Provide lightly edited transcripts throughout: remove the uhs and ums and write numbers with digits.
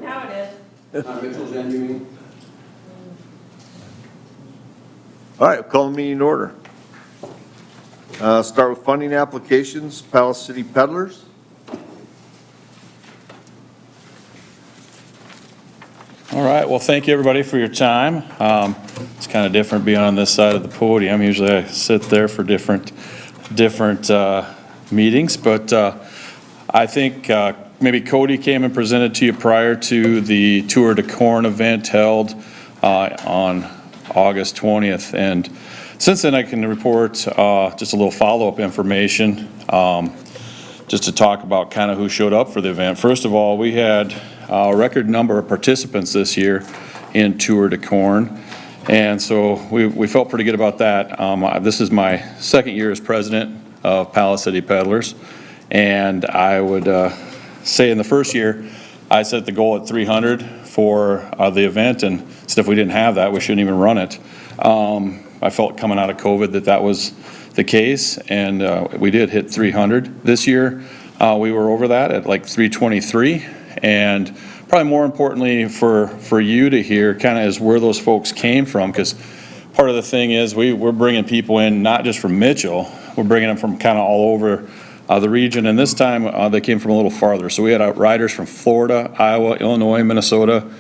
Now it is. Mitchell's end, you mean? All right, we'll call the meeting to order. Start with funding applications, Palace City Peddlers. All right, well, thank you, everybody, for your time. It's kind of different being on this side of the podium. Usually I sit there for different meetings, but I think maybe Cody came and presented to you prior to the Tour de Corn event held on August 20th. And since then, I can report just a little follow-up information just to talk about kind of who showed up for the event. First of all, we had a record number of participants this year in Tour de Corn, and so we felt pretty good about that. This is my second year as president of Palace City Peddlers, and I would say in the first year I set the goal at 300 for the event, and said if we didn't have that, we shouldn't even run it. I felt coming out of COVID that was the case, and we did hit 300. This year we were over that at like 323. And probably more importantly for you to hear kind of is where those folks came from, because part of the thing is we're bringing people in not just from Mitchell, we're bringing them from kind of all over the region, and this time they came from a little farther. So we had riders from Florida, Iowa, Illinois, Minnesota,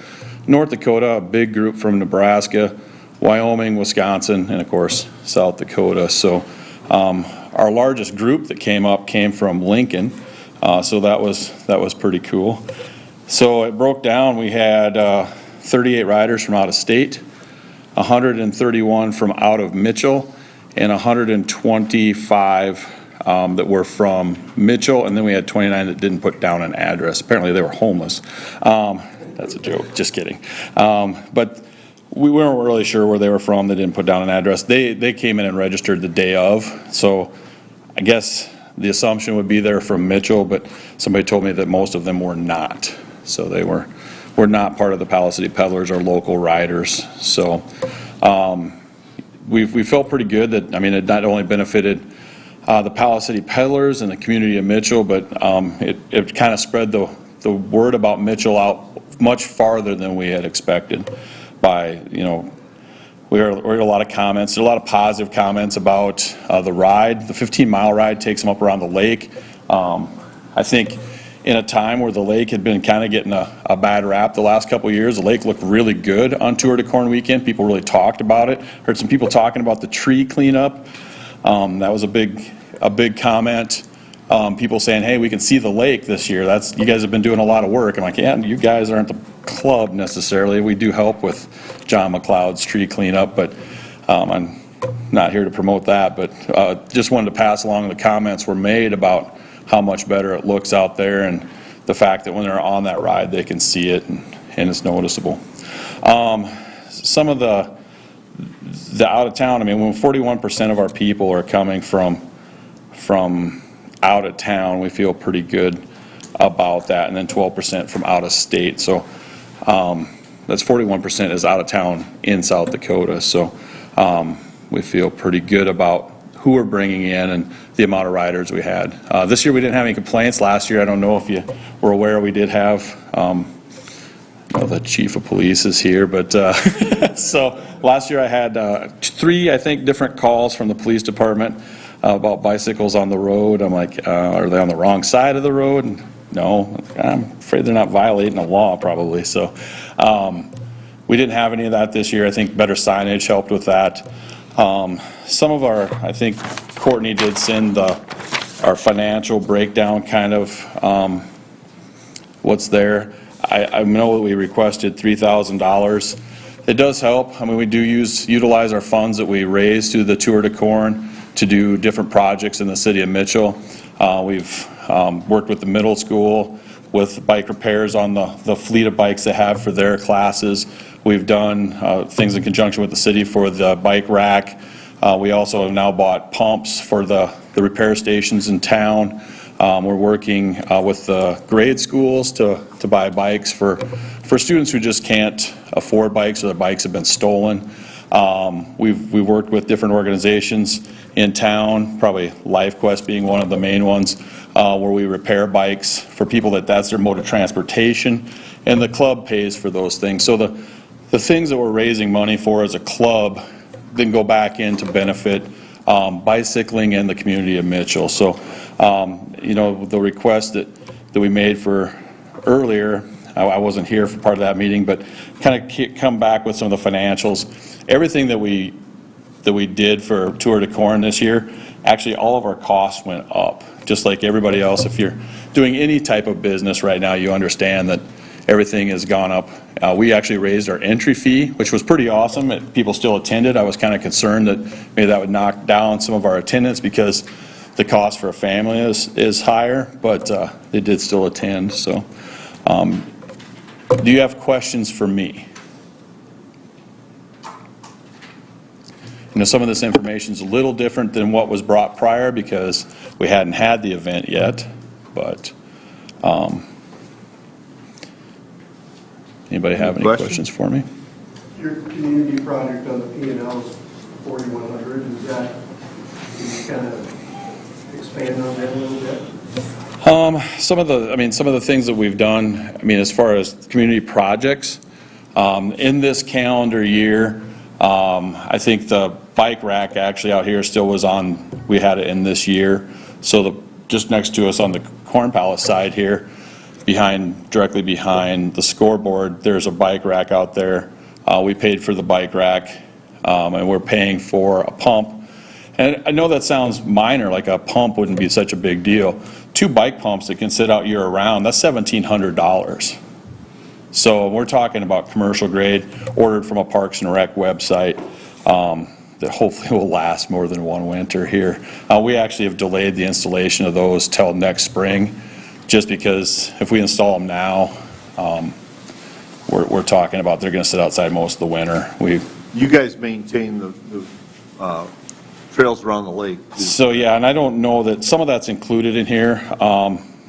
North Dakota, a big group from Nebraska, Wyoming, Wisconsin, and of course South Dakota. So our largest group that came up came from Lincoln. So that was pretty cool. So it broke down. We had 38 riders from out of state, 131 from out of Mitchell, and 125 that were from Mitchell, and then we had 29 that didn't put down an address. Apparently they were homeless. That's a joke, just kidding. But we weren't really sure where they were from. They didn't put down an address. They came in and registered the day of. So I guess the assumption would be they're from Mitchell, but somebody told me that most of them were not. So they were not part of the Palace City Peddlers or local riders. So we felt pretty good that, I mean, it not only benefited the Palace City Peddlers and the community of Mitchell, but it kind of spread the word about Mitchell out much farther than we had expected by, you know, we heard a lot of comments, a lot of positive comments about the ride. The 15-mile ride takes them up around the lake. I think in a time where the lake had been kind of getting a bad rap the last couple of years, the lake looked really good on Tour de Corn weekend. People really talked about it. Heard some people talking about the tree cleanup. That was a big comment. People saying, hey, we can see the lake this year. You guys have been doing a lot of work. I'm like, yeah, you guys aren't the club necessarily. We do help with John McLeod's tree cleanup, but I'm not here to promote that, but just wanted to pass along the comments were made about how much better it looks out there, and the fact that when they're on that ride they can see it and it's noticeable. Some of the out of town, I mean, when 41% of our people are coming from out of town, we feel pretty good about that, and then 12% from out of state. So that's 41% is out of town in South Dakota. So we feel pretty good about who we're bringing in and the amount of riders we had. This year we didn't have any complaints. Last year, I don't know if you were aware, we did have, well, the chief of police is here, but so last year I had 3, I think, different calls from the police department about bicycles on the road. I'm like, are they on the wrong side of the road? And no, I'm afraid they're not violating the law probably. So we didn't have any of that this year. I think better signage helped with that. Some of our, I think Courtney did send our financial breakdown kind of what's there. I know that we requested $3,000. It does help. I mean, we do utilize our funds that we raise through the Tour de Corn to do different projects in the city of Mitchell. We've worked with the middle school with bike repairs on the fleet of bikes they have for their classes. We've done things in conjunction with the city for the bike rack. We also have now bought pumps for the repair stations in town. We're working with the grade schools to buy bikes for students who just can't afford bikes or their bikes have been stolen. We've worked with different organizations in town, probably LifeQuest being one of the main ones, where we repair bikes for people that's their mode of transportation, and the club pays for those things. So the things that we're raising money for as a club then go back in to benefit bicycling and the community of Mitchell. So, you know, the request that we made for earlier, I wasn't here for part of that meeting, but kind of come back with some of the financials. Everything that we did for Tour de Corn this year, actually all of our costs went up. Just like everybody else, if you're doing any type of business right now, you understand that everything has gone up. We actually raised our entry fee, which was pretty awesome. People still attended. I was kind of concerned that maybe that would knock down some of our attendance because the cost for a family is higher, but they did still attend. So, do you have questions for me? You know, some of this information is a little different than what was brought prior because we hadn't had the event yet, but anybody have any questions for me? Your community project on the P&L is 4,100. Is that, can you kind of expand on that a little bit? Some of the things that we've done, I mean, as far as community projects, in this calendar year, I think the bike rack actually out here still was on, we had it in this year. So just next to us on the corn pallet side here, directly behind the scoreboard, there's a bike rack out there. We paid for the bike rack, and we're paying for a pump. And I know that sounds minor, like a pump wouldn't be such a big deal. 2 bike pumps that can sit out year round, that's $1,700. So we're talking about commercial grade, ordered from a Parks and Rec website, that hopefully will last more than one winter here. We actually have delayed the installation of those till next spring, just because if we install them now, we're talking about they're going to sit outside most of the winter. You guys maintain the trails around the lake. So yeah, and I don't know that, some of that's included in here.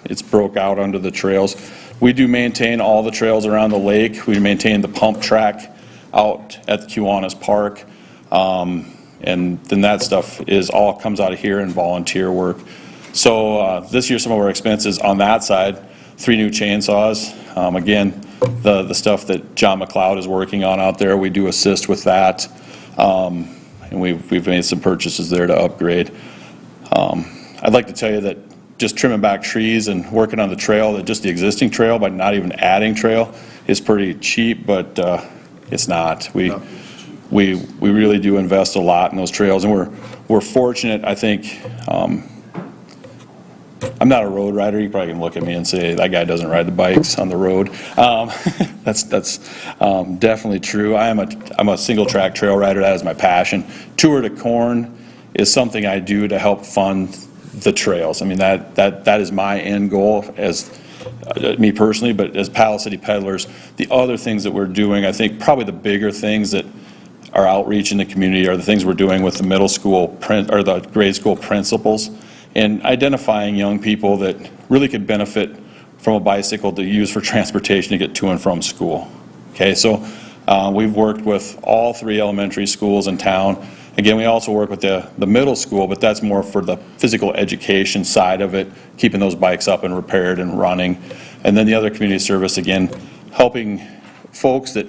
It's broke out under the trails. We do maintain all the trails around the lake. We maintain the pump track out at the Kiwanis Park. And then that stuff all comes out of here in volunteer work. So this year, some of our expenses on that side, 3 new chainsaws. Again, the stuff that John McLeod is working on out there, we do assist with that. And we've made some purchases there to upgrade. I'd like to tell you that just trimming back trees and working on the trail, that just the existing trail, by not even adding trail, is pretty cheap, but it's not. We really do invest a lot in those trails, and we're fortunate, I think. I'm not a road rider. You probably can look at me and say that guy doesn't ride the bikes on the road. That's definitely true. I'm a single track trail rider. That is my passion. Tour de Corn is something I do to help fund the trails. I mean, that is my end goal as me personally, but as Palace City Peddlers, the other things that we're doing, I think probably the bigger things that are outreach in the community are the things we're doing with the middle school or the grade school principals, and identifying young people that really could benefit from a bicycle to use for transportation to get to and from school. Okay, so we've worked with all 3 elementary schools in town. Again, we also work with the middle school, but that's more for the physical education side of it, keeping those bikes up and repaired and running. And then the other community service, again, helping folks that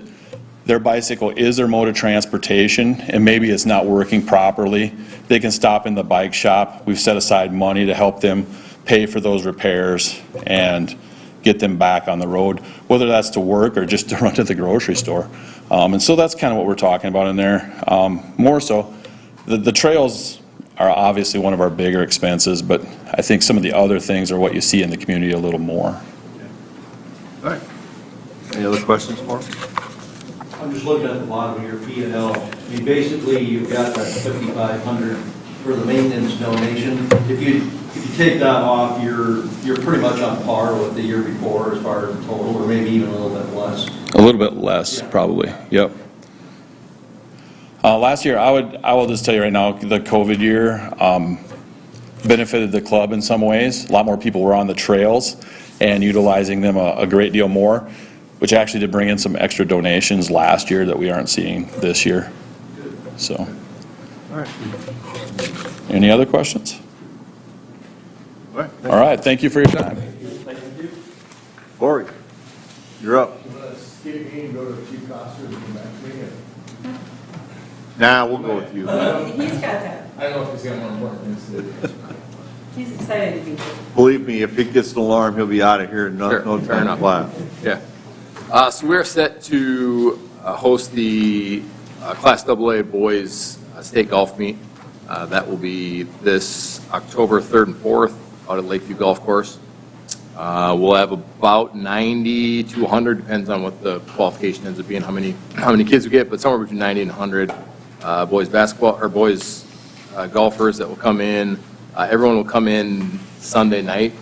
their bicycle is their mode of transportation and maybe it's not working properly. They can stop in the bike shop. We've set aside money to help them pay for those repairs and get them back on the road, whether that's to work or just to run to the grocery store. And so that's kind of what we're talking about in there. More so, the trails are obviously one of our bigger expenses, but I think some of the other things are what you see in the community a little more. All right. Any other questions for him? I'm just looking at the bottom of your P&L. I mean, basically, you've got that $5,500 for the maintenance donation. If you take that off, you're pretty much on par with the year before as far as the total, or maybe even a little bit less. A little bit less, yeah. Probably. Yep. Last year, I will just tell you right now, the COVID year benefited the club in some ways. A lot more people were on the trails and utilizing them a great deal more, which actually did bring in some extra donations last year that we aren't seeing this year. So, all right. Any other questions? All right. All right, thank you for your time. Lori, you're up. Skip me and go to Chief Coster and come back to me. Nah, we'll go with you. He's got that. I don't know if he's got more important things to do. He's excited to be here. Believe me, if he gets an alarm, he'll be out of here in no Sure, no fair time enough. flat. Yeah. So we're set to host the Class AA Boys State Golf Meet. That will be this October 3rd and 4th out at Lakeview Golf Course. We'll have about 90 to 100, depends on what the qualification ends up being, how many kids we get, but somewhere between 90 and 100 boys basketball or boys golfers that will come in. Everyone will come in Sunday night.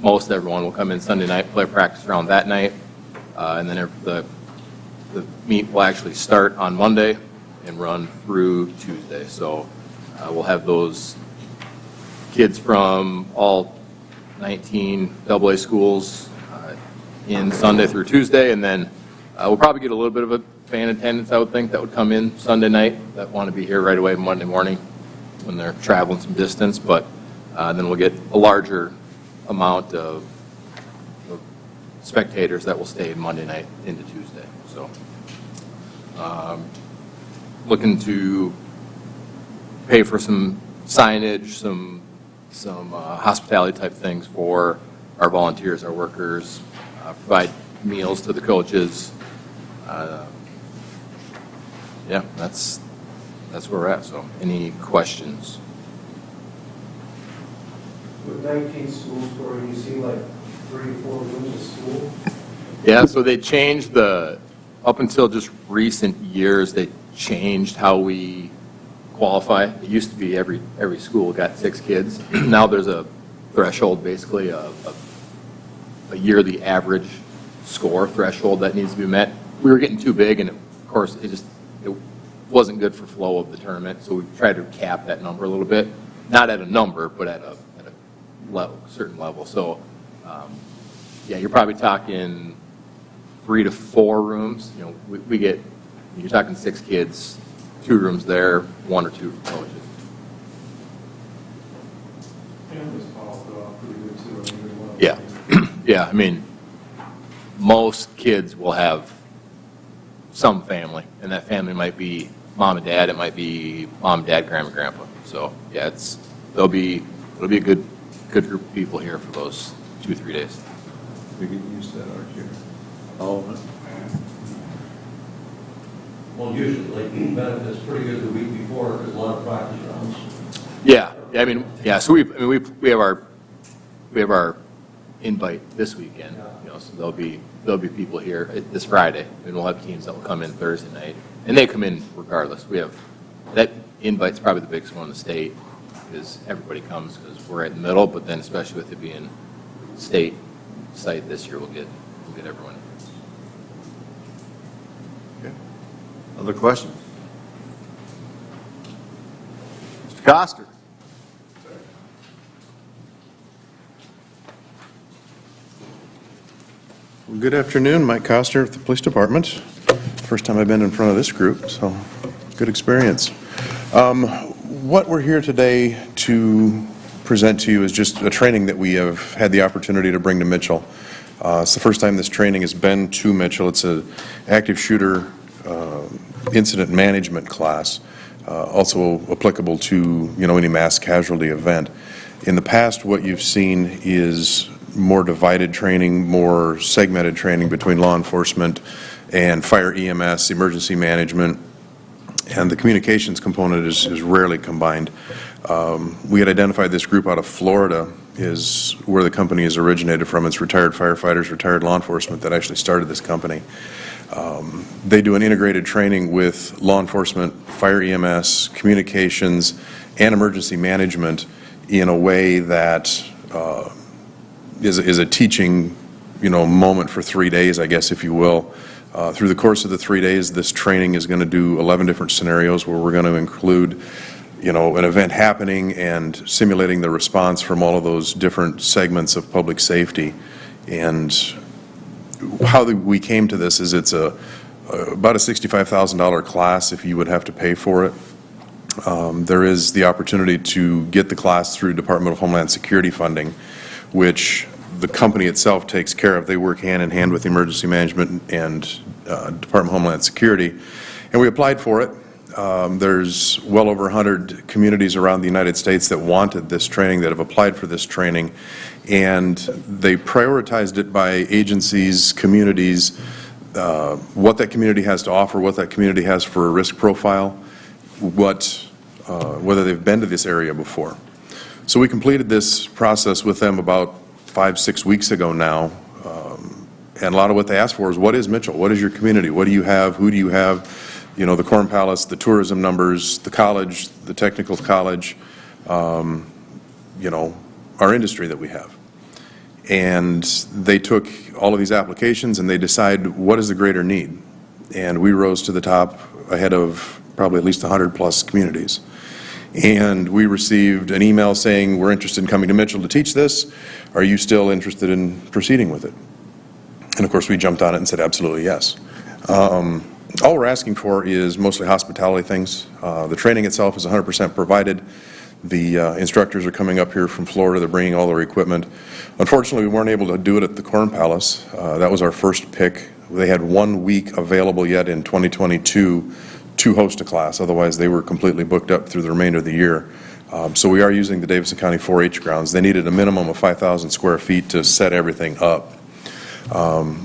Most everyone will come in Sunday night, play practice round that night, and then the meet will actually start on Monday and run through Tuesday. So we'll have those kids from all 19 AA schools in Sunday through Tuesday, and then we'll probably get a little bit of a fan attendance, I would think, that would come in Sunday night that want to be here right away Monday morning when they're traveling some distance, but then we'll get a larger amount of spectators that will stay Monday night into Tuesday. So looking to pay for some signage, some hospitality type things for our volunteers, our workers, provide meals to the coaches. Yeah, that's where we're at. So any questions? With 19 schools, Corey, you see like 3 or 4 rooms of school? Yeah, so they changed up until just recent years, they changed how we qualify. It used to be every school got 6 kids. Now there's a threshold, basically a yearly average score threshold that needs to be met. We were getting too big, and of course it wasn't good for flow of the tournament, so we tried to cap that number a little bit. Not at a number, but at a certain level. So yeah, you're probably talking 3 to 4 rooms. You know, you're talking 6 kids, 2 rooms there, 1 or 2 for coaches. Yeah, yeah. I mean, most kids will have some family, and that family might be mom and dad. It might be mom, dad, grandma, grandpa. So yeah, it'll be a good group of people here for those 2-3 days. We get used to that, aren't you? All of it. Well, usually, like, the benefit's pretty good the week before, because a lot of practice rounds. Yeah, I mean, yeah. So we have our invite this weekend. You know, so there'll be people here this Friday, and we'll have teams that will come in Thursday night, and they come in regardless. We have that invite's probably the biggest one in the state, because everybody comes because we're right in the middle. But then, especially with it being state site this year, we'll get everyone. Okay. Other questions? Mr. Coster? Well, good afternoon, Mike Coster with the Police Department. First time I've been in front of this group, so good experience. What we're here today to present to you is just a training that we have had the opportunity to bring to Mitchell. It's the first time this training has been to Mitchell. It's an active shooter incident management class, also applicable to any mass casualty event. In the past, what you've seen is more divided training, more segmented training between law enforcement and fire EMS, emergency management, and the communications component is rarely combined. We had identified this group out of Florida is where the company is originated from. It's retired firefighters, retired law enforcement that actually started this company. They do an integrated training with law enforcement, fire EMS, communications, and emergency management in a way that is a teaching, moment for 3 days, I guess, if you will. Through the course of the 3 days, this training is going to do 11 different scenarios where we're going to include, an event happening and simulating the response from all of those different segments of public safety. And how we came to this is it's about a $65,000 class if you would have to pay for it. There is the opportunity to get the class through Department of Homeland Security funding, which the company itself takes care of. They work hand in hand with Emergency Management and Department of Homeland Security. And we applied for it. There's well over 100 communities around the United States that wanted this training, that have applied for this training. And they prioritized it by agencies, communities, what that community has to offer, what that community has for a risk profile, whether they've been to this area before. So we completed this process with them about 5-6 weeks ago now, and a lot of what they asked for is, what is Mitchell? What is your community? What do you have? Who do you have? You know, the Corn Palace, the tourism numbers, the college, the technical college, you know, our industry that we have. And they took all of these applications and they decide what is the greater need. And we rose to the top ahead of probably at least 100 plus communities. And we received an email saying, we're interested in coming to Mitchell to teach this. Are you still interested in proceeding with it? And of course we jumped on it and said absolutely yes. All we're asking for is mostly hospitality things. The training itself is 100% provided. The instructors are coming up here from Florida. They're bringing all their equipment. Unfortunately, we weren't able to do it at the Corn Palace. That was our first pick. They had 1 week available yet in 2022 to host a class. Otherwise, they were completely booked up through the remainder of the year. So we are using the Davidson County 4-H grounds. They needed a minimum of 5,000 square feet to set everything up.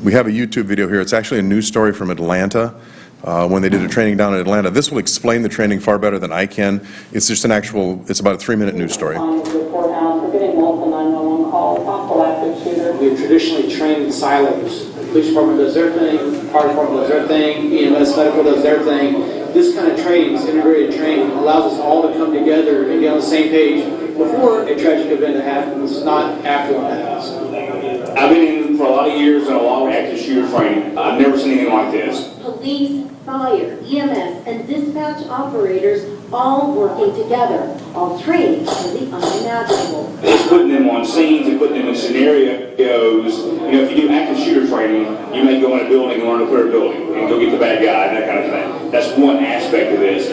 We have a YouTube video here. It's actually a news story from Atlanta. When they did a training down in Atlanta. This will explain the training far better than I can. It's just an actual, it's about a 3-minute news story. The courthouse, we're getting multiple 911 calls, possible active shooter. We traditionally train in silos. The police department does their thing, fire department does their thing, EMS medical does their thing. This kind of training, this integrated training, allows us all to come together and get on the same page before a tragic event happens, not after one happens. I've been in for a lot of years in a lot of active shooter training. I've never seen anything like this. Police, fire, EMS, and dispatch operators all working together, all trained for the unimaginable. It's putting them on scenes and putting them in scenarios. You know, if you do active shooter training, you may go in a building and learn to clear a building and go get the bad guy and that kind of thing. That's one aspect of this.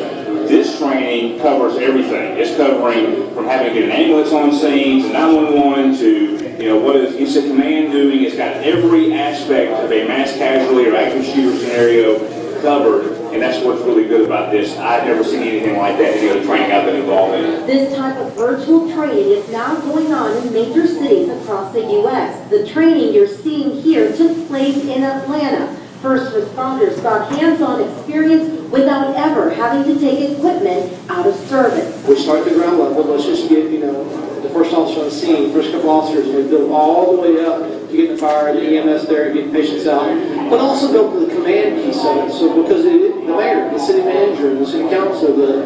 This training covers everything. It's covering from having to get an ambulance on scene to 911 to, you know, what is incident command doing. It's got every aspect of a mass casualty or active shooter scenario covered, and that's what's really good about this. I've never seen anything like that, any other training I've been involved in. This type of virtual training is now going on in major cities across the U.S. The training you're seeing here took place in Atlanta. First responders got hands-on experience without ever having to take equipment out of service. We start at the ground level. Let's just get, you know, the first officer on the scene, first couple officers, and we build all the way up to get the fire and the EMS there and get patients out. But also build the command piece of it. So because the mayor, the city manager, the city council, the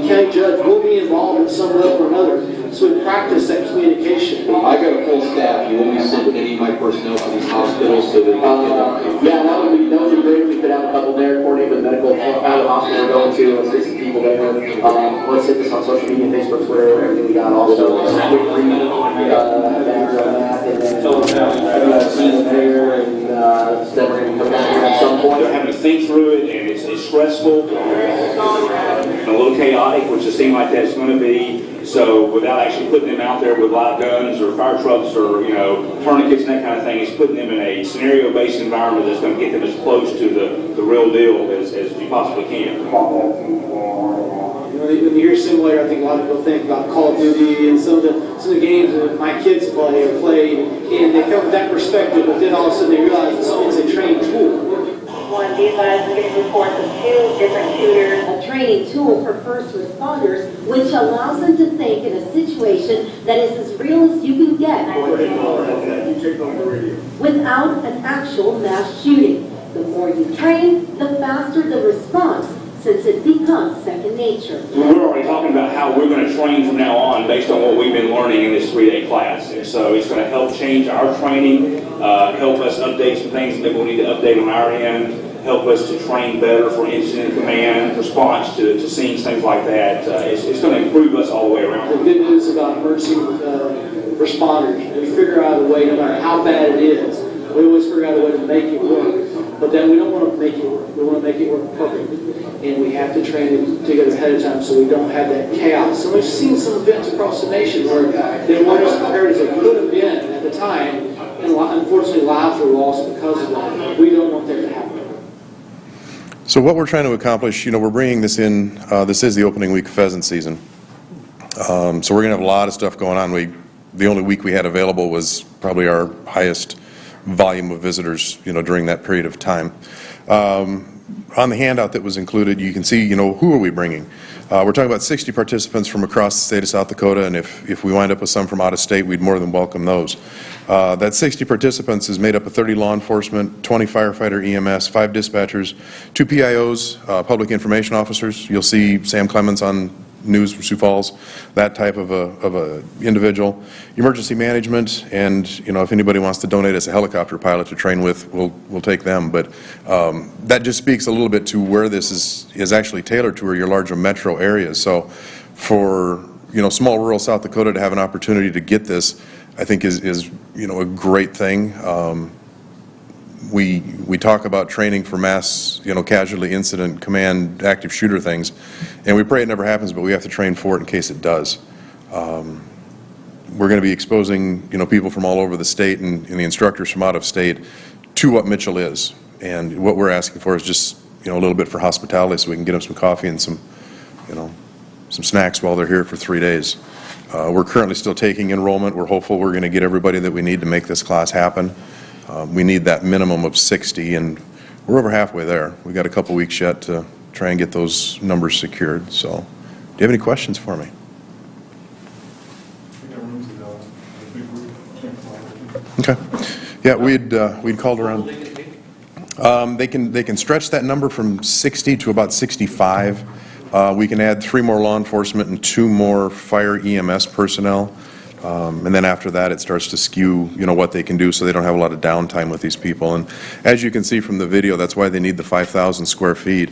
county judge will be involved in some level or another. So we practice that communication. I got a full staff. You want me to send any of my personnel to these hospitals so that they can yeah, that would be great if we could have a couple there coordinate with medical out of the hospital we're going to, let's get some people there. Let's hit this on social media, Facebook, Twitter, everything we got also. Quick read, and then see the mayor and then we're going to come down here at some point. They're having to think through it, and it's stressful, and a little chaotic, which it seems like that's going to be. So without actually putting them out there with live guns or fire trucks or, you know, tourniquets and that kind of thing, it's putting them in a scenario-based environment that's going to get them as close to the real deal as you possibly can. You know, when you hear simulator, I think a lot of people think about Call of Duty and some of the games that my kids play or played, and they come with that perspective, but then all of a sudden they realize it's a trained tool. One, be advised, we're getting reports of 2 different shooters. A training tool for first responders, which allows them to think in a situation that is as real as you can get without an actual mass shooting. The more you train, the faster the response, since it becomes second nature. We're already talking about how we're going to train from now on based on what we've been learning in this 3-day class. And so it's going to help change our training, help us update some things that we'll need to update on our end, help us to train better for incident command, response to scenes, things like that. It's going to improve us all the way around. The good news about emergency responders, we figure out a way, no matter how bad it is, we always figure out a way to make it work. But then we don't want to make it work. We want to make it work perfect. And we have to train it together ahead of time so we don't have that chaos. So we've seen some events across the nation where they weren't as prepared as they could have been at the time, and unfortunately lives were lost because of that. We don't want that to happen. So what we're trying to accomplish, we're bringing this in, this is the opening week of pheasant season. So we're going to have a lot of stuff going on. The only week we had available was probably our highest volume of visitors, during that period of time. On the handout that was included, you can see, who are we bringing? We're talking about 60 participants from across the state of South Dakota, and if we wind up with some from out of state, we'd more than welcome those. That 60 participants is made up of 30 law enforcement, 20 firefighter EMS, 5 dispatchers, 2 PIOs, public information officers. You'll see Sam Clemens on news for Sioux Falls, that type of a individual. Emergency management, and if anybody wants to donate us a helicopter pilot to train with, we'll take them. But that just speaks a little bit to where this is actually tailored to your larger metro areas. So for small rural South Dakota to have an opportunity to get this, I think is a great thing. We talk about training for mass, casualty incident command active shooter things, and we pray it never happens, but we have to train for it in case it does. We're going to be exposing, people from all over the state and the instructors from out of state to what Mitchell is, and what we're asking for is just, a little bit for hospitality, so we can get them some coffee and some snacks while they're here for 3 days. We're currently still taking enrollment. We're hopeful we're going to get everybody that we need to make this class happen. We need that minimum of 60, and we're over halfway there. We got a couple weeks yet to try and get those numbers secured. So, do you have any questions for me? Okay. Yeah, we'd called around. They can stretch that number from 60 to about 65. We can add 3 more law enforcement and 2 more fire EMS personnel. And then after that, it starts to skew, what they can do, so they don't have a lot of downtime with these people. And as you can see from the video, that's why they need the 5,000 square feet.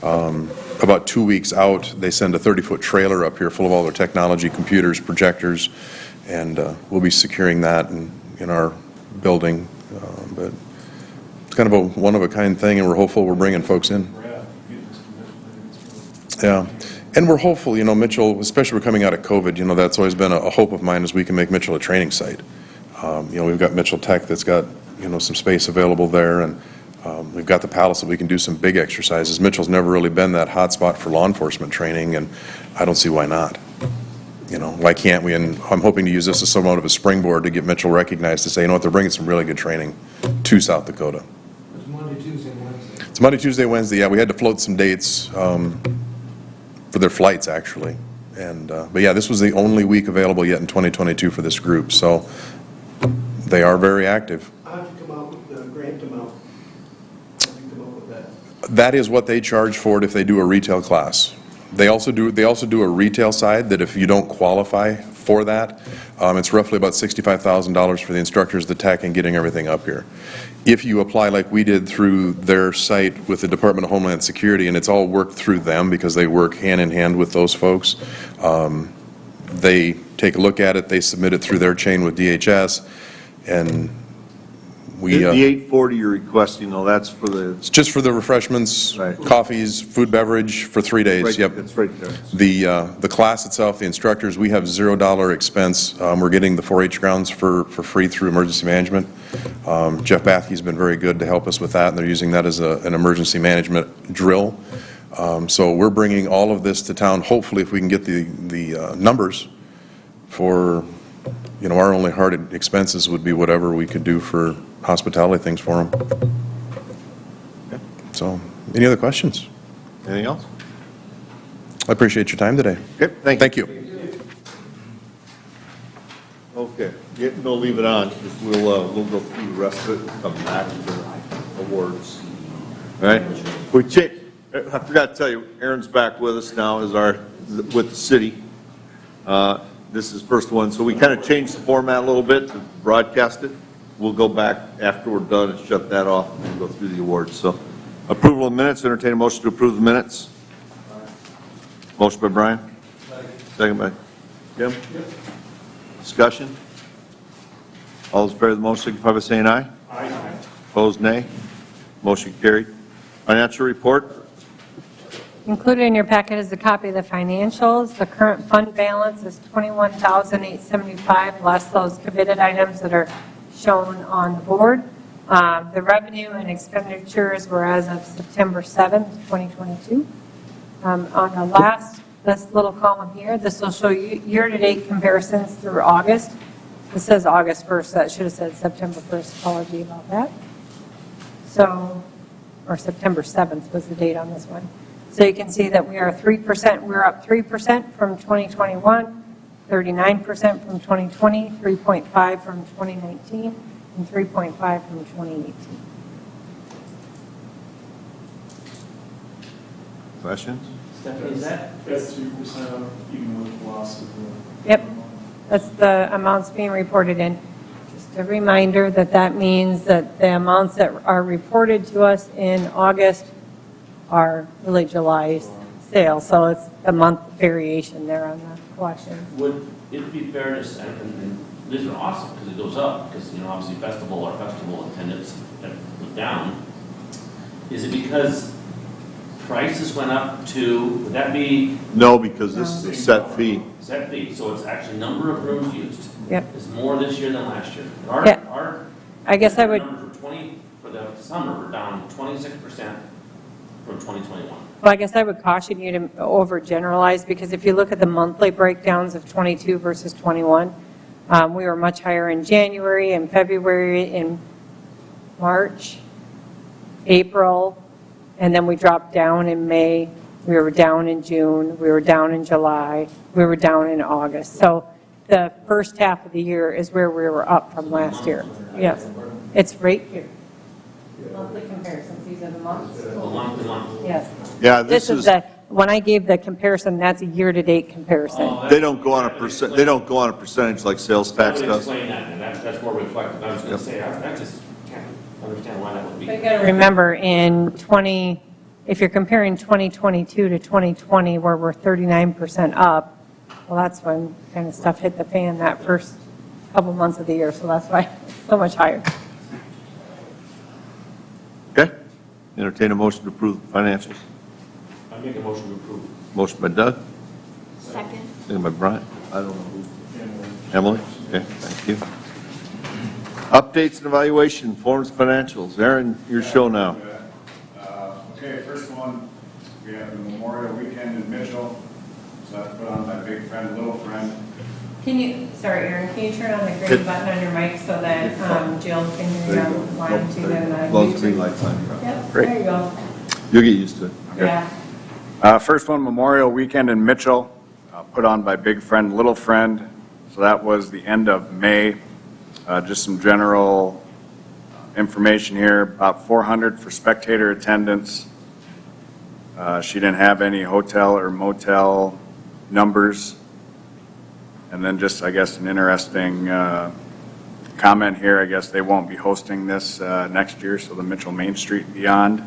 About 2 weeks out, they send a 30-foot trailer up here full of all their technology, computers, projectors, and we'll be securing that in our building. But it's kind of a one-of-a-kind thing, and we're hopeful we're bringing folks in. Yeah. And we're hopeful, Mitchell, especially we're coming out of COVID, that's always been a hope of mine, is we can make Mitchell a training site. We've got Mitchell Tech that's got, some space available there, and we've got the Palace that we can do some big exercises. Mitchell's never really been that hot spot for law enforcement training, and I don't see why not. Why can't we? And I'm hoping to use this as somewhat of a springboard to get Mitchell recognized to say, they're bringing some really good training to South Dakota. It's Monday, Tuesday, Wednesday. It's Monday, Tuesday, Wednesday. Yeah, we had to float some dates. For their flights, actually. And but yeah, this was the only week available yet in 2022 for this group, so they are very active. How did you come out with the grant amount? How did you come up with that? That is what they charge for it if they do a retail class. They also do a retail side that if you don't qualify for that, it's roughly about $65,000 for the instructors, the tech, and getting everything up here. If you apply like we did through their site with the Department of Homeland Security, and it's all worked through them because they work hand in hand with those folks, they take a look at it, they submit it through their chain with DHS, and we... The 840 you're requesting, though, that's for the... It's just for the refreshments, right. Coffees, food, beverage for 3 days. Right, yep. that's right there. The class itself, the instructors, we have $0 expense. We're getting the 4-H grounds for free through emergency management. Jeff Bathke's been very good to help us with that, and they're using that as an emergency management drill. So we're bringing all of this to town. Hopefully, if we can get the numbers for, our only hard expenses would be whatever we could do for hospitality things for them. Okay. So, any other questions? Anything else? I appreciate your time today. Okay, Thank you. Okay, we'll leave it on, 'cause we'll go through the rest of it and come back to the awards. All right? I forgot to tell you, Aaron's back with us now with the city. This is the first one, so we kind of changed the format a little bit to broadcast it. We'll go back after we're done and shut that off and then go through the awards. So, approval of minutes, entertain a motion to approve the minutes. Motion by Brian. Second by Jim. Discussion? All those in favor of the motion signify by saying aye. Aye. Opposed, nay. Motion carried. Financial report? Included in your packet is a copy of the financials. The current fund balance is $21,875, less those committed items that are shown on the board. The revenue and expenditures were as of September 7th, 2022. On the this little column here, this will show you year-to-date comparisons through August. This says August 1st, that should have said September 1st, apology about that. So, or September 7th was the date on this one. So you can see that we are 3%, we're up 3% from 2021, 39% from 2020, 3.5 from 2019, and 3.5 from 2018. Questions? Stephanie, is that? That's 2% even with the loss of the. Yep, that's the amounts being reported in. Just a reminder that that means that the amounts that are reported to us in August are really July's sales, so it's a month variation there on the collections. Would it be fair to say, and these are awesome because it goes up, because, obviously festival attendance went down. Is it because prices went up to, would that be? No, because this is a set fee. Set fee, so it's actually number of rooms used. Yep. Is more this year than last year. Yeah. I guess I would. Numbers for the summer were down 26% from 2021. Well, I guess I would caution you to overgeneralize, because if you look at the monthly breakdowns of 22 versus 21, we were much higher in January, in February, in March, April, and then we dropped down in May. We were down in June. We were down in July. We were down in August. So the first half of the year is where we were up from last year. Yes, it's right here. Monthly comparisons, these are the months. Month to month. Yes. Yeah, this is, the, when I gave the comparison, that's a year-to-date comparison. they don't go on a percent, they don't go on a percentage like sales tax I would does. explain that, and that's more reflective. I was going to say, I just can't understand why that would be. But you got to remember, if you're comparing 2022 to 2020, where we're 39% up, well, that's when kind of stuff hit the fan that first couple months of the year, so that's why it's so much higher. Okay? Entertain a motion to approve the financials. I make a motion to approve. Motion by Doug, Second. second by Brian. I don't know who. Emily? Okay, thank you. Updates and evaluation, forms, financials. Aaron, your show now. Okay, first one, we have the Memorial Weekend in Mitchell. So that's put on by Big Friend, Little Friend. Sorry, Aaron, can you turn on the green button on your mic so that Jill can hear you on line two and Close the green lights on. Yep, Great. there you go. You'll get used to it. Yeah. First one, Memorial Weekend in Mitchell, put on by Big Friend, Little Friend. So that was the end of May. Just some general information here, about 400 for spectator attendance. She didn't have any hotel or motel numbers. And then just, I guess, an interesting comment here. I guess they won't be hosting this next year, so the Mitchell Main Street Beyond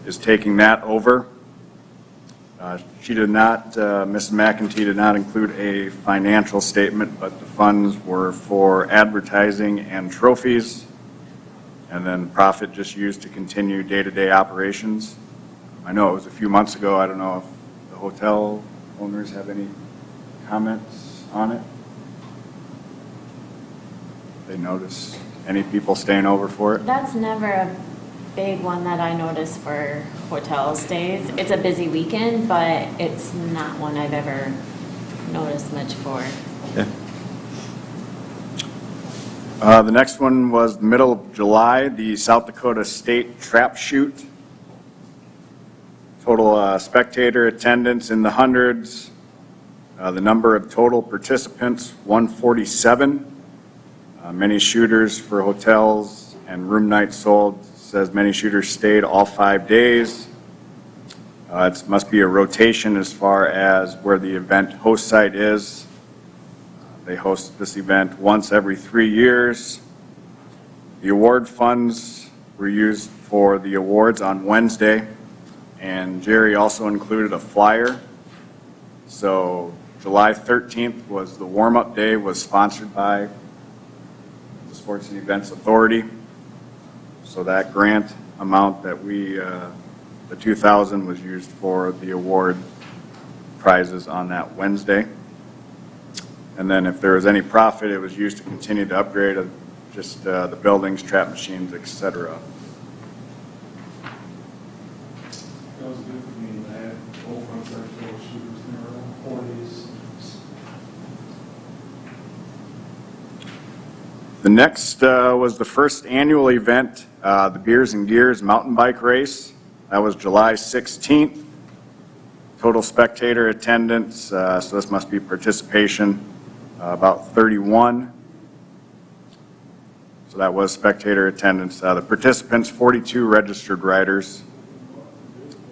is taking that over. She did not, Mrs. McEntee did not include a financial statement, but the funds were for advertising and trophies, and then profit just used to continue day-to-day operations. I know it was a few months ago. I don't know if the hotel owners have any comments on it. They notice any people staying over for it? That's never a big one that I notice for hotel stays. It's a busy weekend, but it's not one I've ever noticed much for. Yeah. The next one was the middle of July, the South Dakota State Trap Shoot. Total spectator attendance in the hundreds. The number of total participants, 147. Many shooters for hotels and room nights sold. Says many shooters stayed all 5 days. It must be a rotation as far as where the event host site is. They host this event once every 3 years. The award funds were used for the awards on Wednesday, and Jerry also included a flyer. So July 13th was the warm-up day, was sponsored by the Sports and Events Authority. So that grant amount that we, the 2,000 was used for the award prizes on that Wednesday. And then if there was any profit, it was used to continue to upgrade just the buildings, trap machines, et cetera. That was good for me. I had both front side door shooters in their own 40s. The next was the first annual event, the Beers and Gears Mountain Bike Race. That was July 16th. Total spectator attendance, so this must be participation, about 31. So that was spectator attendance. The participants, 42 registered riders.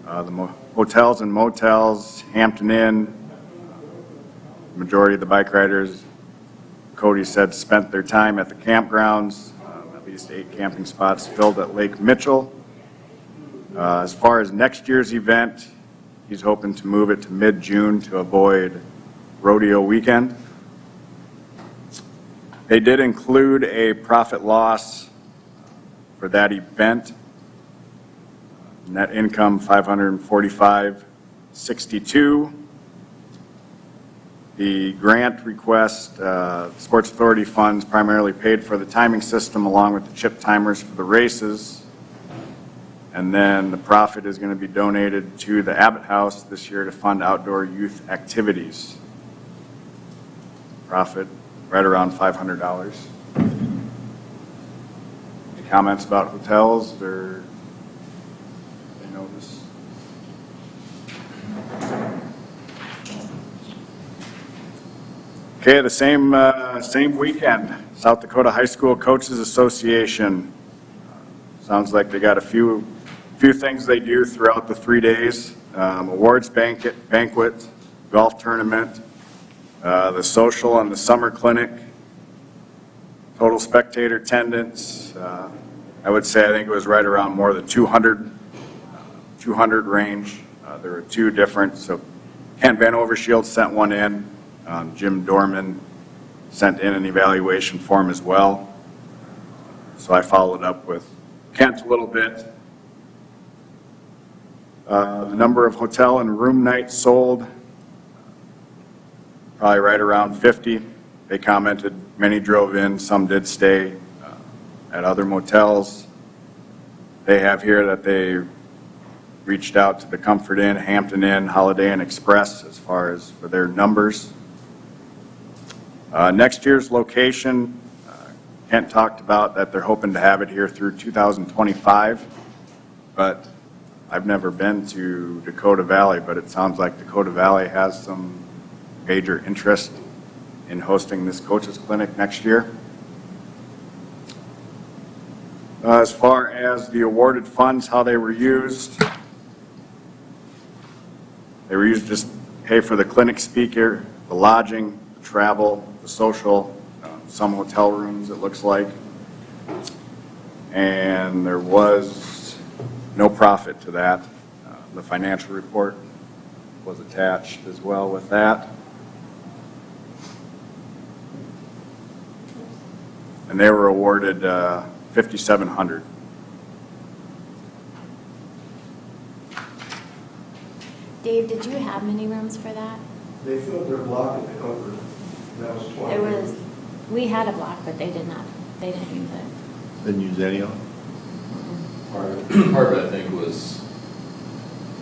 The hotels and motels, Hampton Inn, majority of the bike riders, Cody said, spent their time at the campgrounds, at least 8 camping spots filled at Lake Mitchell. As far as next year's event, he's hoping to move it to mid-June to avoid rodeo weekend. They did include a profit loss for that event. Net income $545.62. The grant request, Sports Authority funds primarily paid for the timing system along with the chip timers for the races. And then the profit is going to be donated to the Abbott House this year to fund outdoor youth activities. Profit right around $500. Any comments about hotels or any notice? Okay, the same weekend, South Dakota High School Coaches Association. Sounds like they got a few things they do throughout the 3 days. Awards banquet, golf tournament, the social and the summer clinic, total spectator attendance. I would say I think it was right around more than 200 range. There were 2 different, so Kent Van Overshield sent one in. Jim Dorman sent in an evaluation form as well. So I followed up with Kent a little bit. The number of hotel and room nights sold, probably right around 50. They commented many drove in, some did stay at other motels. They have here that they reached out to the Comfort Inn, Hampton Inn, Holiday Inn Express as far as for their numbers. Next year's location, Kent talked about that they're hoping to have it here through 2025, but I've never been to Dakota Valley, but it sounds like Dakota Valley has some major interest in hosting this coaches clinic next year. As far as the awarded funds, how they were used just pay for the clinic speaker, the lodging, the travel, the social, some hotel rooms it looks like. And there was no profit to that. The financial report was attached as well with that. And they were awarded $5,700. Dave, did you have many rooms for that? They filled their block at the Comfort. That was 20. There was, we had a block, but they didn't use it. Didn't use any of it? Part of it, I think, was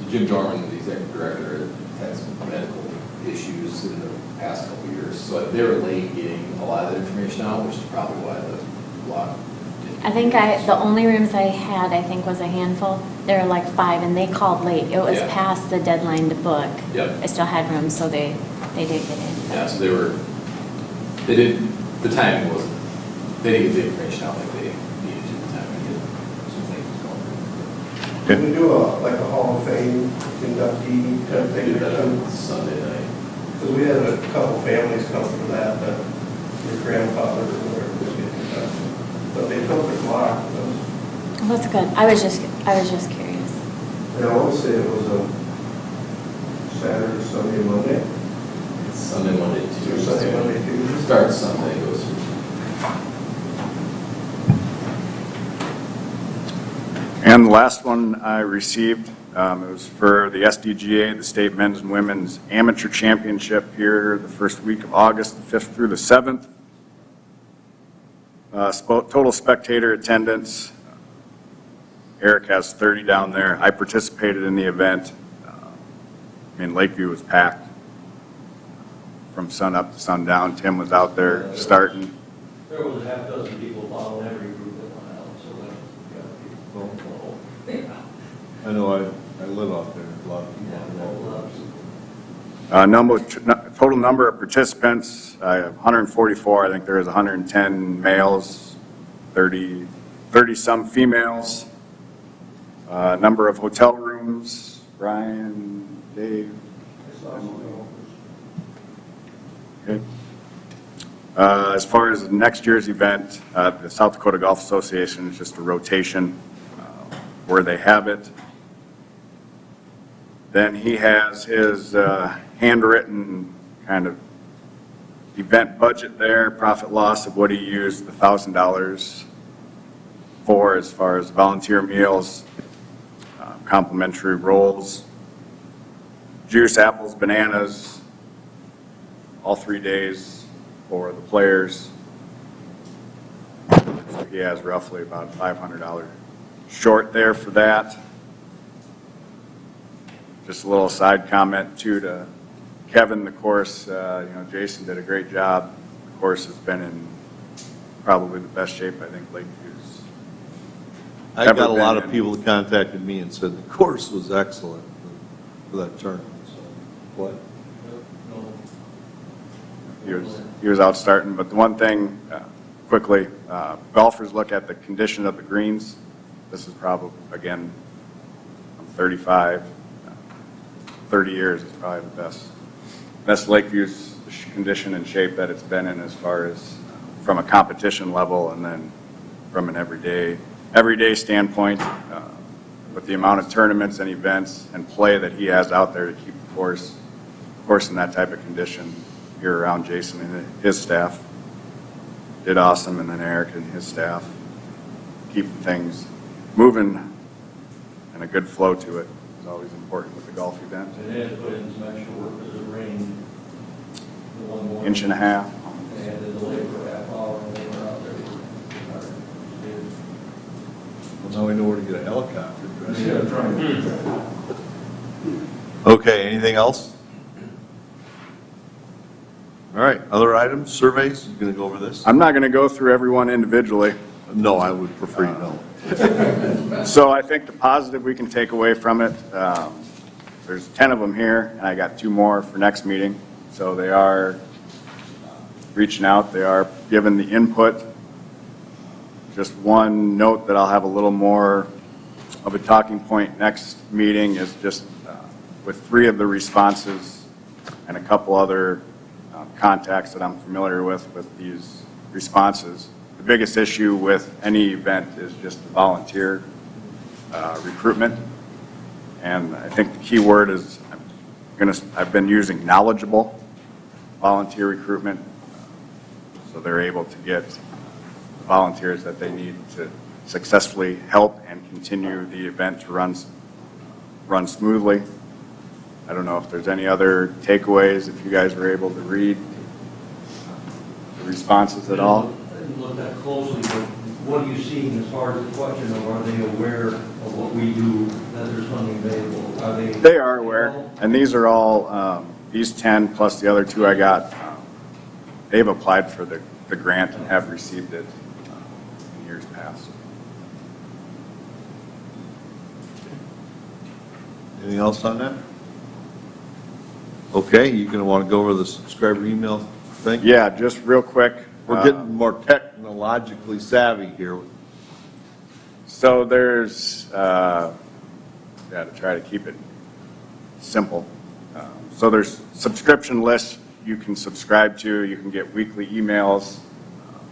Jim Dorman, the executive director, had some medical issues in the past couple of years. So they were late getting a lot of the information out, which is probably why the block didn't. I think the only rooms I had, I think, was a handful. There were like 5, and they called late. It was past the deadline to book. Yep. I still had rooms, so they did get in. Yeah, so the timing wasn't, they didn't get the information out like they needed to the time to get some things going. Can we do like a Hall of Fame inductee type thing? Do that on Sunday night. Because we had a couple families come from that your grandfather or whatever was getting inducted. But they filled their block. Well, that's good. I was just curious. And I want to say it was a Saturday, Sunday, Monday. It's Sunday, Monday, Tuesday. Sunday, Monday, Tuesday. Starts Sunday, goes through. And the last one I received, it was for the SDGA, the State Men's and Women's Amateur Championship here the first week of August, the 5th through the 7th. Total spectator attendance, Eric has 30 down there. I participated in the event. Lakeview was packed from sun up to sundown. Tim was out there starting. There was a half dozen people following every group that went out, so that got people going. I know I live out there, a lot of people. Total number of participants, I have 144. I think there was 110 males, 30 some females. Number of hotel rooms, Brian, Dave. Okay. As far as next year's event, the South Dakota Golf Association is just a rotation where they have it. Then he has his handwritten kind of event budget there, profit loss of what he used the $1,000 for as far as volunteer meals, complimentary rolls, juice, apples, bananas, all 3 days for the players. So he has roughly about $500 short there for that. Just a little side comment too to Kevin, the course, Jason did a great job. The course has been in probably the best shape I think Lakeview's I ever got a lot been of in. people that contacted me and said the course was excellent for that tournament. So, what? He was out starting, but the one thing, quickly, golfers look at the condition of the greens. This is probably, again, I'm 35, 30 years is probably the best Lakeview's condition and shape that it's been in as far as from a competition level and then from an everyday standpoint, with the amount of tournaments and events and play that he has out there to keep the course in that type of condition. Here around Jason and his staff did awesome, and then Eric and his staff keeping things moving and a good flow to it is always important with the golf event. And they had to put in some extra work because it rained the one morning. Inch and a half. They had to delay for a half hour and they were out there. Well, now we know where to get a helicopter. Right? Yeah, Okay, anything else? All right, other items, surveys, you gonna go over this? I'm not going to go through everyone individually. No, I would prefer you don't. So I think the positive we can take away from it, there's 10 of them here, and I got 2 more for next meeting. So they are reaching out, they are giving the input. Just one note that I'll have a little more of a talking point next meeting is just with 3 of the responses and a couple other contacts that I'm familiar with these responses. The biggest issue with any event is just the volunteer recruitment. And I think the key word is I've been using knowledgeable volunteer recruitment, so they're able to get volunteers that they need to successfully help and continue the event to run smoothly. I don't know if there's any other takeaways, if you guys were able to read the responses at all. I didn't look that closely, but what are you seeing as far as the question of are they aware of what we do, that there's funding available? Are they? They are aware, and these are all, these 10 plus the other 2 I got, they've applied for the grant and have received it in years past. Anything else on that? Okay, you gonna want to go over the subscriber email thing? Yeah, just real quick. We're getting more technologically savvy here. So there's, to try to keep it simple. So there's subscription lists you can subscribe to. You can get weekly emails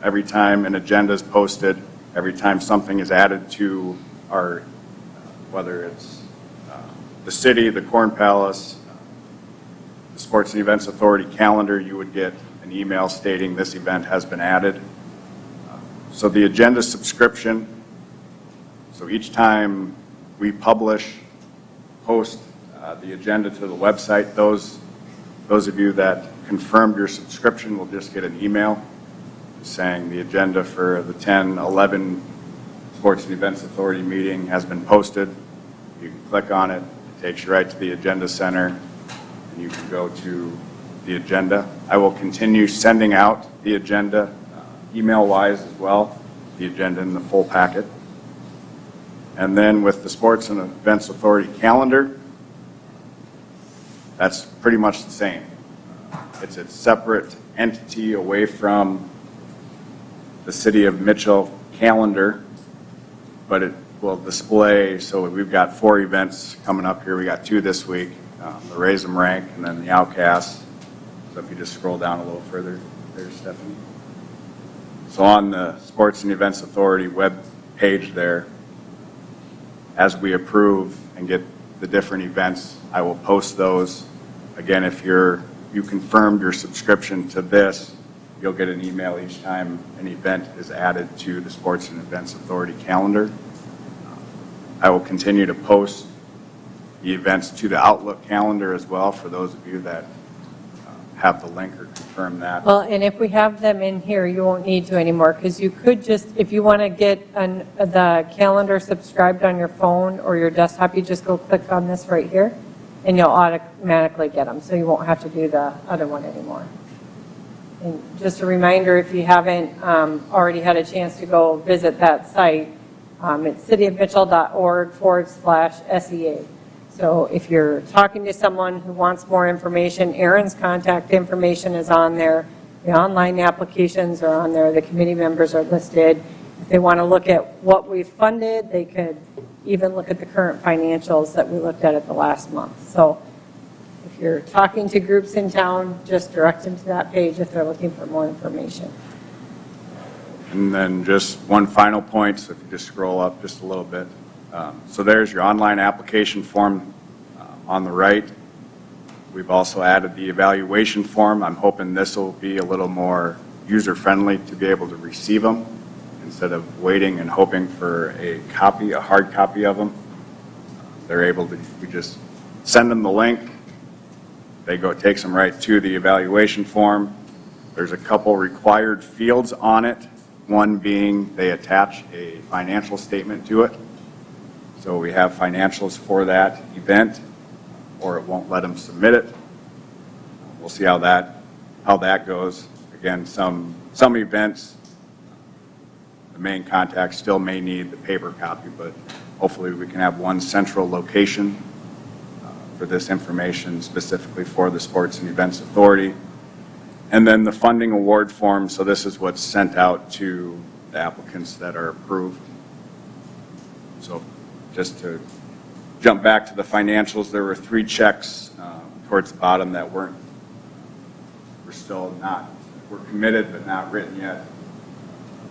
every time an agenda is posted, every time something is added to our, whether it's the city, the Corn Palace, the Sports and Events Authority calendar, you would get an email stating this event has been added. So the agenda subscription So each time we post the agenda to the website, those of you that confirmed your subscription will just get an email saying the agenda for the 10/11 Sports and Events Authority meeting has been posted. You can click on it, it takes you right to the agenda center, and you can go to the agenda. I will continue sending out the agenda email-wise as well, the agenda in the full packet. And then with the Sports and Events Authority calendar, that's pretty much the same. It's a separate entity away from the City of Mitchell calendar, but it will display, so we've got 4 events coming up here. We got 2 this week, the Raise 'em Rank and then the Outcasts. So if you just scroll down a little further, there's Stephanie. So on the Sports and Events Authority web page there, as we approve and get the different events, I will post those. Again, if you confirmed your subscription to this, you'll get an email each time an event is added to the Sports and Events Authority calendar. I will continue to post the events to the Outlook calendar as well for those of you that have the link or confirm that. Well, and if we have them in here, you won't need to anymore, because you could just, if you want to get the calendar subscribed on your phone or your desktop, you just go click on this right here, and you'll automatically get them, so you won't have to do the other one anymore. And just a reminder, if you haven't already had a chance to go visit that site, it's cityofmitchell.org/SEA. So if you're talking to someone who wants more information, Aaron's contact information is on there. The online applications are on there. The committee members are listed. If they want to look at what we've funded, they could even look at the current financials that we looked at the last month. So if you're talking to groups in town, just direct them to that page if they're looking for more information. And then just one final point, so if you just scroll up just a little bit. So there's your online application form on the right. We've also added the evaluation form. I'm hoping this will be a little more user-friendly to be able to receive them instead of waiting and hoping for a hard copy of them. They're able to, we just send them the link. It takes them right to the evaluation form. There's a couple required fields on it. One being they attach a financial statement to it. So we have financials for that event, or it won't let them submit it. We'll see how that goes. Again, some events, the main contact still may need the paper copy, but hopefully we can have one central location for this information specifically for the Sports and Events Authority. And then the funding award form, so this is what's sent out to the applicants that are approved. So just to jump back to the financials, there were 3 checks towards the bottom that we're committed but not written yet.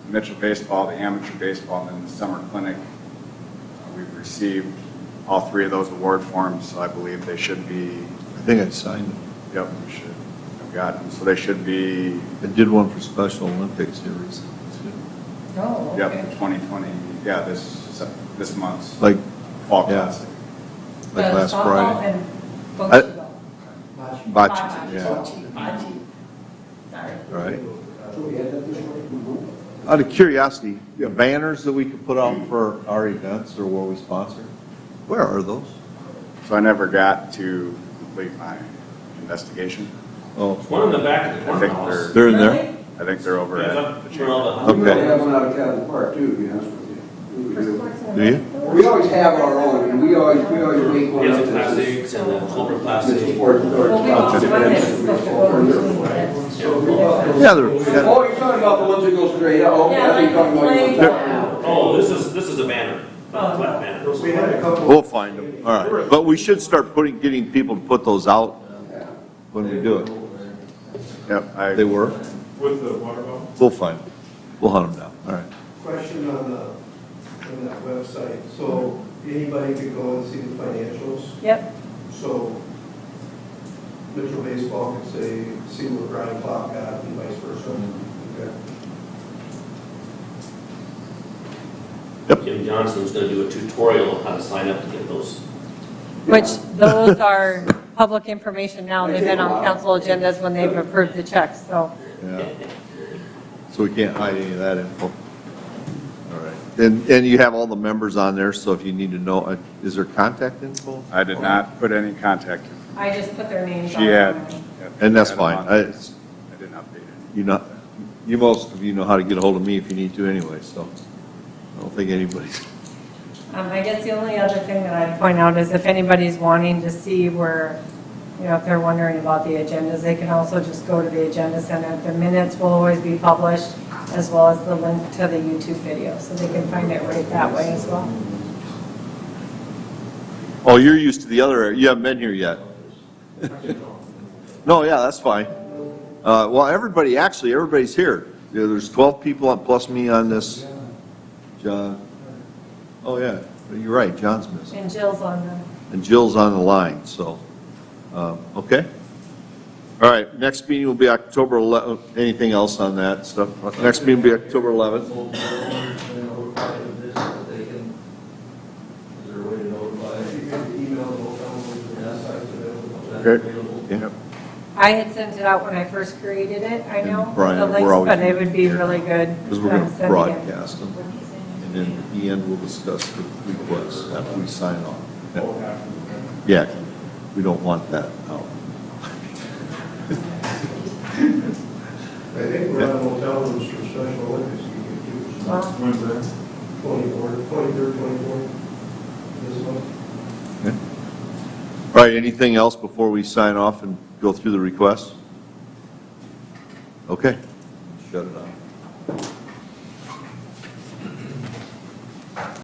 Mitchell Baseball, the amateur baseball, and then the summer clinic. We've received all 3 of those award forms, so I believe they should be. I think I signed them. Yep, we should have gotten them. So they should be. I did one for Special Olympics here recently, too. Oh, okay. Yep, 2020. Yeah, this month's Like, fall classic. like last Friday. Bocce, yeah. All right. Out of curiosity, the banners that we could put out for our events or where we sponsor, where are those? So I never got to complete my investigation. Oh. One in the back of the I think courthouse. They're in there? I think they're over at the chamber. Okay. We have one out of Cabell Park too, to be honest with you. Do you? We always have our own, and we always make one Yes, up. the plastics and the Culver plastic. Mitchell Sports Authority. Yeah, they're, Oh, you're talking about the ones that go straight up? Okay, I think you're talking about. Oh, this is a banner, a flat banner. We had a couple. we'll find them. All right. But we should start getting people to put those out when we do it. Yep. They work? With the water bottle? We'll find them. We'll hunt them down. All right. Question on that website. So anybody could go and see the financials? Yep. So Mitchell Baseball could say, see what Brian Klopp got and vice versa. Okay. Kim Johnson was gonna do a tutorial on how to sign up to get those. Which, those are public information now. They've been on council agendas when they've approved the checks, so. Yeah. So we can't hide any of that info. All right. And you have all the members on there, so if you need to know, is there contact info? I did not put any contact. I just put their names on. She had. And that's fine. I didn't update it. Most of you know how to get a hold of me if you need to anyway, so I don't think anybody's. I guess the only other thing that I'd point out is if anybody's wanting to see where, if they're wondering about the agendas, they can also just go to the agenda center. The minutes will always be published, as well as the link to the YouTube video, so they can find it right that way as well. Oh, you're used to the other area. You haven't been here yet. No, yeah, that's fine. Well, everybody's here. There's 12 people plus me on this. John. Oh, yeah, you're right, John's missing. And Jill's on the line, so, okay. All right, next meeting will be October 11th. Anything else on that stuff? Next meeting will be October 11th. Is there a way to notify? Okay. Yeah. I had sent it out when I first created it, I know, Brian, the we're links, always- but it would be really good. Because we're going to sending it. broadcast them. And then at the end, we'll discuss the requests after we sign off. Yeah, we don't want that out. I think we're on hotel rooms for Special Olympics. When's that? 23rd, 24th. This month. Okay. All right, anything else before we sign off and go through the requests? Okay. Shut it off.